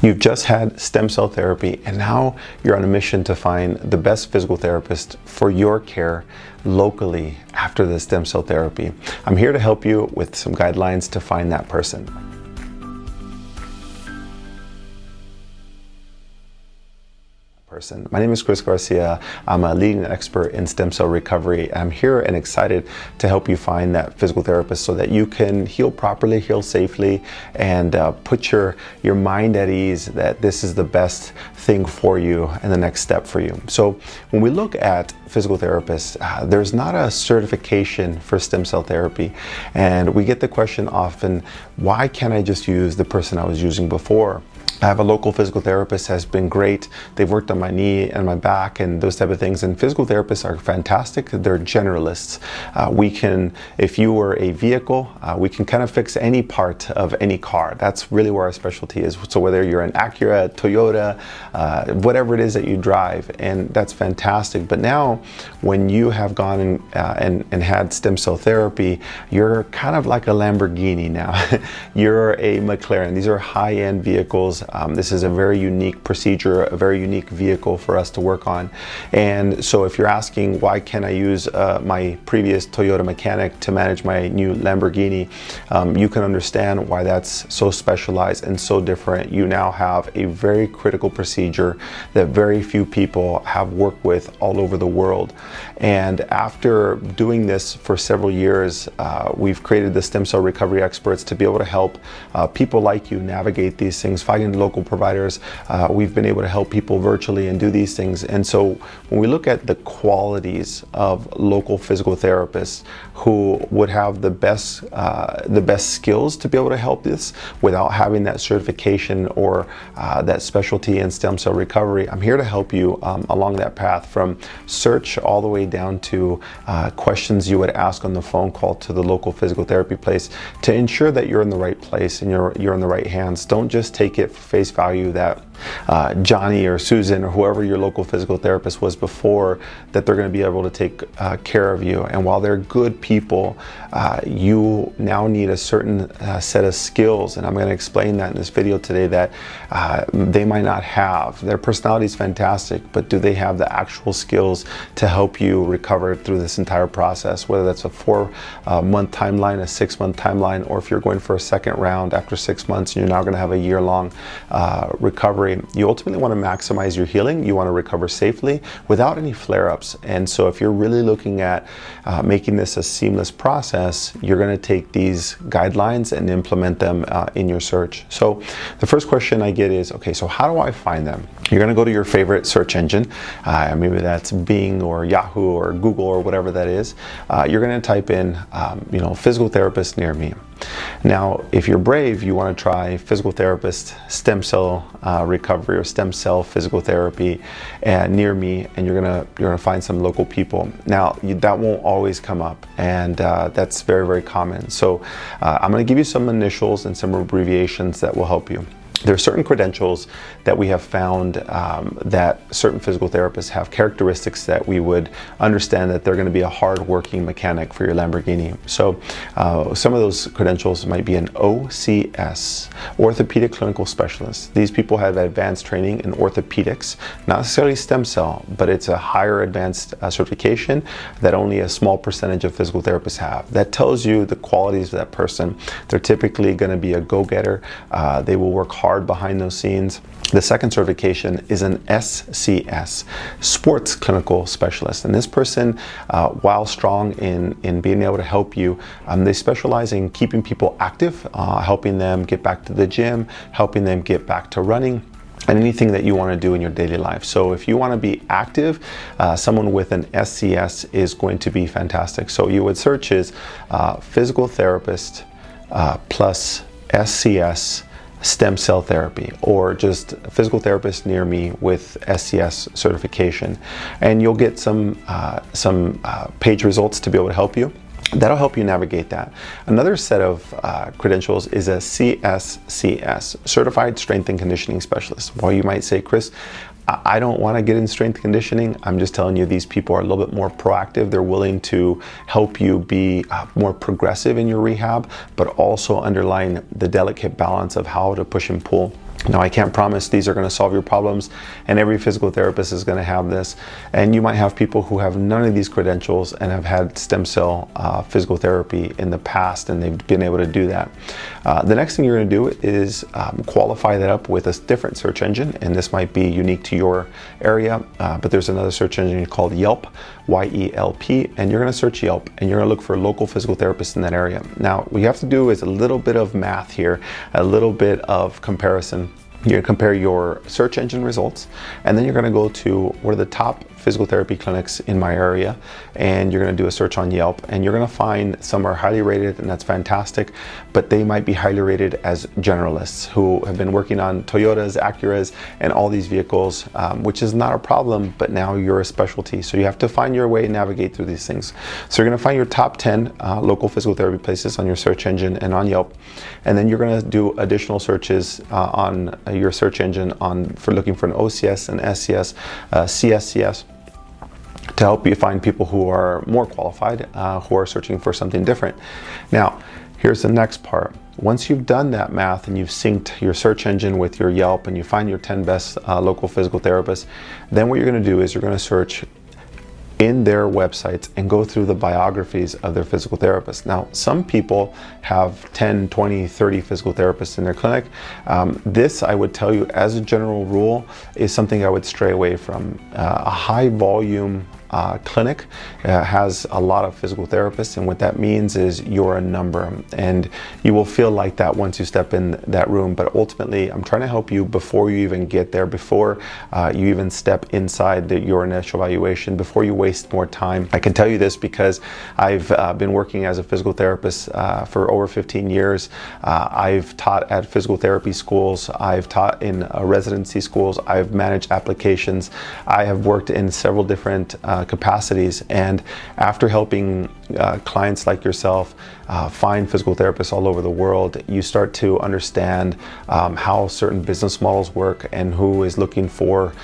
You've just had stem cell therapy, and now you're on a mission to find the best physical therapist for your care locally after the stem cell therapy. I'm here to help you with some guidelines to find that person. My name is Garcia. I'm a leading expert in stem cell recovery. I'm here and excited to help you find that physical therapist so that you can heal properly, heal safely, and put your mind at ease that this is the best thing for you and the next step for you. So when we look at physical therapists, there's not a certification for stem cell therapy. And we get the question often, why can't I just use the person I was using before? I have a local physical therapist, has been great. They've worked on my knee and my back and those type of things. And physical therapists are fantastic. They're generalists. We can, if you were a vehicle, we can kind of fix any part of any car. That's really where our specialty is. So whether you're an Acura, Toyota, whatever it is that you drive, and that's fantastic. But now when you have gone and had stem cell therapy, you're kind of like a Lamborghini now. You're a McLaren. These are high-end vehicles. This is a very unique procedure, a very unique vehicle for us to work on. And so if you're asking, why can't I use my previous Toyota mechanic to manage my new Lamborghini, you can understand why that's so specialized and so different. You now have a very critical procedure that very few people have worked with all over the world. And after doing this for several years, we've created the stem cell recovery experts to be able to help people like you navigate these things, finding local providers. We've been able to help people virtually and do these things. And so when we look at the qualities of local physical therapists who would have the best skills to be able to help this without having that certification or that specialty in stem cell recovery, I'm here to help you along that path, from search all the way down to questions you would ask on the phone call to the local physical therapy place to ensure that you're in the right place and you're in the right hands. Don't just take it for face value that Johnny or Susan or whoever your local physical therapist was before, that they're going to be able to take care of you. And while they're good people, you now need a certain set of skills, and I'm going to explain that in this video today, that they might not have. Their personality is fantastic, but do they have the actual skills to help you recover through this entire process, whether that's a 4-month timeline, a 6-month timeline, or if you're going for a second round after 6 months and you're now going to have a year-long recovery. You ultimately want to maximize your healing. You want to recover safely without any flare-ups. And so if you're really looking at making this a seamless process, you're going to take these guidelines and implement them in your search. So the first question I get is, okay, so how do I find them? You're going to go to your favorite search engine. Maybe that's Bing or Yahoo or Google or whatever that is. You're going to type in, physical therapist near me. Now, if you're brave, you want to try physical therapist stem cell recovery or stem cell physical therapy near me, and you're gonna find some local people. Now, that won't always come up, and that's very, very common. So I'm going to give you some initials and some abbreviations that will help you. There are certain credentials that we have found that certain physical therapists have characteristics that we would understand that they're going to be a hard-working mechanic for your Lamborghini. So some of those credentials might be an OCS, Orthopedic Clinical Specialist. These people have advanced training in orthopedics, not necessarily stem cell, but it's a higher advanced certification that only a small percentage of physical therapists have. That tells you the qualities of that person. They're typically going to be a go-getter. They will work hard behind those scenes. The second certification is an SCS, Sports Clinical Specialist. And this person, while strong in being able to help you, they specialize in keeping people active, helping them get back to the gym, helping them get back to running, and anything that you want to do in your daily life. So if you want to be active, someone with an SCS is going to be fantastic. So you would search is physical therapist plus SCS stem cell therapy, or just physical therapist near me with SCS certification, and you'll get some page results to be able to help you. That'll help you navigate that. Another set of credentials is a CSCS, Certified Strength and Conditioning Specialist. Well, you might say, Chris, I don't want to get in strength conditioning. I'm just telling you, these people are a little bit more proactive. They're willing to help you be more progressive in your rehab, but also underline the delicate balance of how to push and pull. Now, I can't promise these are going to solve your problems, and every physical therapist is going to have this. And you might have people who have none of these credentials and have had stem cell physical therapy in the past, and they've been able to do that. The next thing you're going to do is qualify that up with a different search engine, and this might be unique to your area, but there's another search engine called Yelp, Y-E-L-P, and you're going to search Yelp, and you're going to look for local physical therapists in that area. Now, what you have to do is a little bit of math here, a little bit of comparison. You're going to compare your search engine results, and then you're going to go to what are the top physical therapy clinics in my area, and you're going to do a search on Yelp, and you're going to find some are highly rated, and that's fantastic, but they might be highly rated as generalists who have been working on Toyotas, Acuras, and all these vehicles, which is not a problem, but now you're a specialty. So you have to find your way and navigate through these things. So you're going to find your top 10 local physical therapy places on your search engine and on Yelp, and then you're going to do additional searches on your search engine for looking for an OCS, an SCS, CSCS, to help you find people who are more qualified, who are searching for something different. Now, here's the next part. Once you've done that math and you've synced your search engine with your Yelp and you find your 10 best local physical therapists, then what you're going to do is you're going to search in their websites and go through the biographies of their physical therapists. Now, some people have 10, 20, 30 physical therapists in their clinic. This, I would tell you, as a general rule, is something I would stray away from. A high volume clinic has a lot of physical therapists, and what that means is you're a number, and you will feel like that once you step in that room. But ultimately, I'm trying to help you before you even get there, before you even step inside your initial evaluation, before you waste more time. I can tell you this because I've been working as a physical therapist for over 15 years. I've taught at physical therapy schools. I've taught in residency schools. I've managed applications. I have worked in several different capacities, and after helping clients like yourself find physical therapists all over the world, you start to understand how certain business models work and who is looking for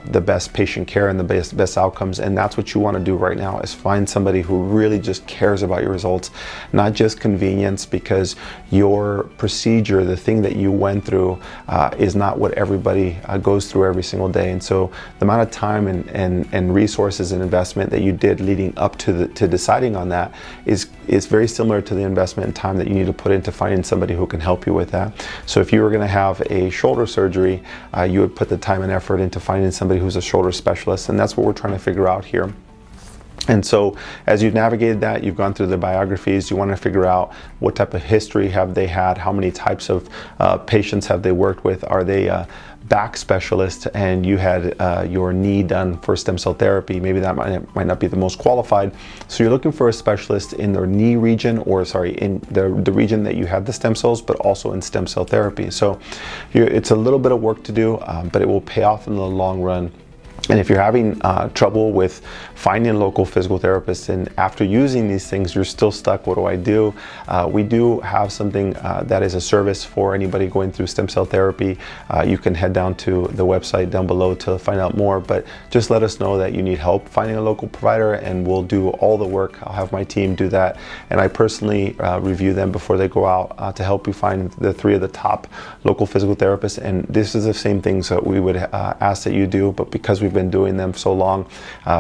the best patient care and the best outcomes. And that's what you want to do right now, is find somebody who really just cares about your results, not just convenience, because your procedure, the thing that you went through, is not what everybody goes through every single day. And so the amount of time and resources and investment that you did leading up to deciding on that is very similar to the investment and time that you need to put into finding somebody who can help you with that. So if you were going to have a shoulder surgery, you would put the time and effort into finding somebody who's a shoulder specialist, and that's what we're trying to figure out here. And so as you've navigated that, you've gone through the biographies, you want to figure out what type of history have they had, how many types of patients have they worked with, are they back specialist and you had your knee done for stem cell therapy, maybe that might not be the most qualified. So you're looking for a specialist in their knee region, or sorry, in the region that you had the stem cells, but also in stem cell therapy. So it's a little bit of work to do, but it will pay off in the long run. And if you're having trouble with finding local physical therapists, and after using these things you're still stuck, what do I do? We do have something that is a service for anybody going through stem cell therapy. You can head down to the website down below to find out more, but just let us know that you need help finding a local provider and we'll do all the work. I'll have my team do that, and I personally review them before they go out to help you find the 3 of the top local physical therapists. And this is the same things that we would ask that you do, but because we've been doing them so long,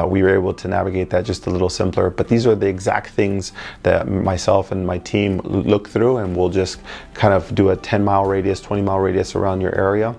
we were able to navigate that just a little simpler. But these are the exact things that myself and my team look through, and we'll just kind of do a 10-mile radius, 20-mile radius around your area.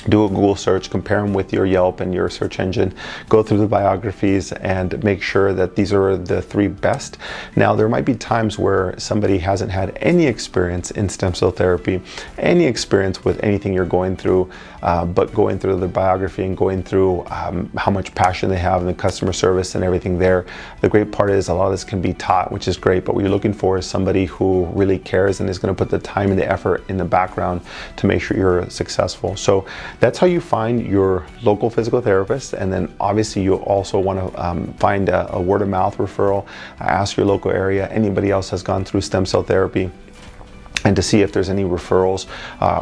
Do a Google search, compare them with your Yelp and your search engine, go through the biographies and make sure that these are the 3 best. Now, there might be times where somebody hasn't had any experience in stem cell therapy, any experience with anything you're going through, but going through the biography and going through how much passion they have in the customer service and everything there. The great part is a lot of this can be taught, which is great, but what you're looking for is somebody who really cares and is going to put the time and the effort in the background to make sure you're successful. So that's how you find your local physical therapist. And then obviously you also want to find a word of mouth referral. Ask your local area, anybody else has gone through stem cell therapy. and to see if there's any referrals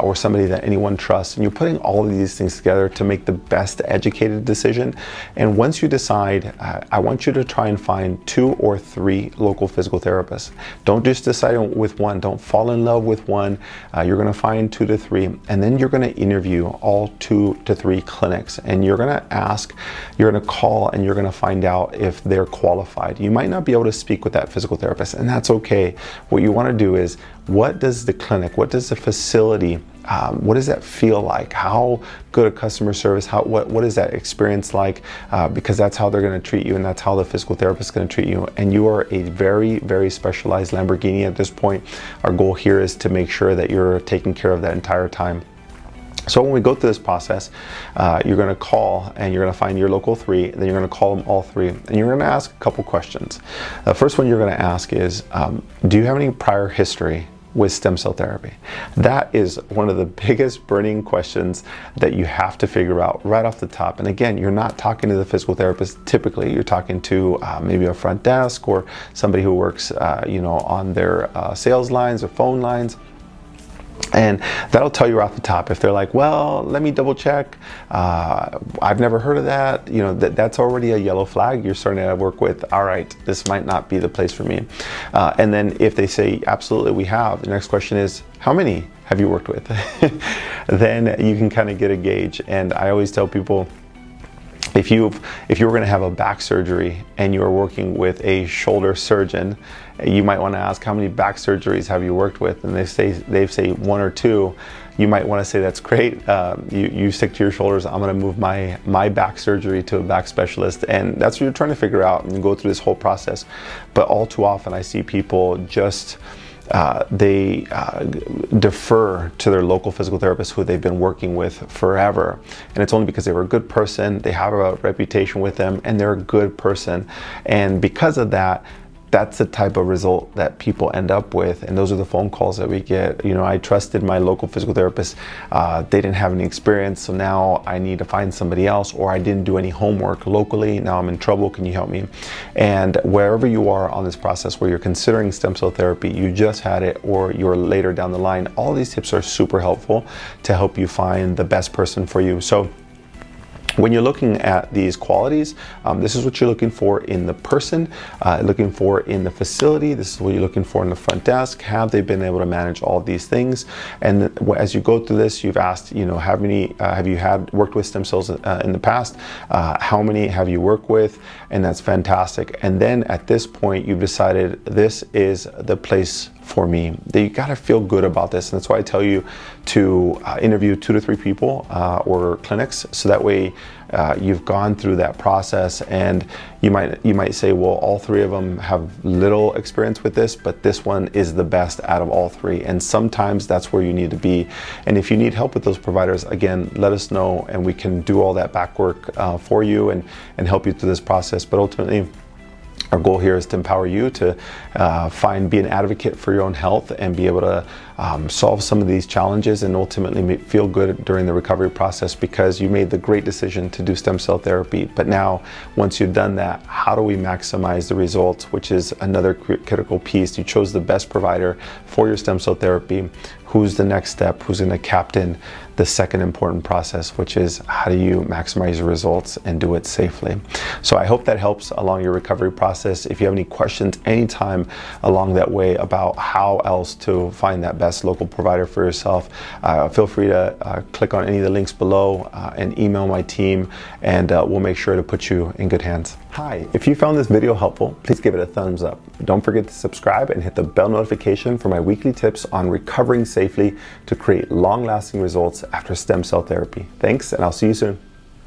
or somebody that anyone trusts. And you're putting all of these things together to make the best educated decision. And once you decide, I want you to try and find 2 or 3 local physical therapists. Don't just decide with one. Don't fall in love with one. You're going to find 2 to 3, and then you're going to interview all 2 to 3 clinics, and you're going to ask, you're going to call, and you're going to find out if they're qualified. You might not be able to speak with that physical therapist, and that's okay. What you want to do is, what does the clinic, what does the facility, what does that feel like? How good a customer service, what is that experience like? Because that's how they're going to treat you, and that's how the physical therapist is going to treat you. And you are a very, very specialized Lamborghini at this point. Our goal here is to make sure that you're taking care of that entire time. So when we go through this process, you're going to call and you're going to find your local 3, and then you're going to call them all 3, and you're going to ask a couple questions. The first one you're going to ask is, do you have any prior history with stem cell therapy? That is one of the biggest burning questions that you have to figure out right off the top. And again, you're not talking to the physical therapist typically. You're talking to maybe a front desk or somebody who works on their sales lines or phone lines. And that'll tell you right off the top. If they're like, well, let me double check, I've never heard of that, that's already a yellow flag. You're starting to work with, all right, this might not be the place for me. And then if they say, absolutely, we have, the next question is, how many have you worked with? Then you can kind of get a gauge. And I always tell people, if you were going to have a back surgery and you are working with a shoulder surgeon, you might want to ask, how many back surgeries have you worked with? And they say 1 or 2. You might want to say, that's great. You stick to your shoulders. I'm going to move my back surgery to a back specialist. And that's what you're trying to figure out and go through this whole process. But all too often I see people just they defer to their local physical therapist who they've been working with forever. And it's only because they were a good person, they have a reputation with them, and they're a good person. And because of that, that's the type of result that people end up with. And those are the phone calls that we get. I trusted my local physical therapist. They didn't have any experience, so now I need to find somebody else, or I didn't do any homework locally. Now I'm in trouble. Can you help me? And wherever you are on this process, where you're considering stem cell therapy, you just had it, or you're later down the line, all these tips are super helpful to help you find the best person for you. So when you're looking at these qualities, this is what you're looking for in the person, looking for in the facility. This is what you're looking for in the front desk. Have they been able to manage all of these things? And as you go through this, you've asked, how many have you worked with stem cells in the past? How many have you worked with? And that's fantastic. And then at this point, you've decided this is the place for me. You got to feel good about this, and that's why I tell you to interview 2 to 3 people or clinics, so that way you've gone through that process. And you might say, well, all 3 of them have little experience with this, but this one is the best out of all 3. And sometimes that's where you need to be. And if you need help with those providers, again, let us know, and we can do all that back work for you and help you through this process. But ultimately, our goal here is to empower you to be an advocate for your own health and be able to solve some of these challenges, and ultimately feel good during the recovery process, because you made the great decision to do stem cell therapy. But now, once you've done that, how do we maximize the results, which is another critical piece. You chose the best provider for your stem cell therapy. Who's the next step? Who's going to captain the second important process, which is, how do you maximize your results and do it safely? So I hope that helps along your recovery process. If you have any questions anytime along that way about how else to find that best local provider for yourself, feel free to click on any of the links below and email my team, and we'll make sure to put you in good hands. Hi, if you found this video helpful, please give it a thumbs up. Don't forget to subscribe and hit the bell notification for my weekly tips on recovering safely to create long-lasting results after stem cell therapy. Thanks, and I'll see you soon.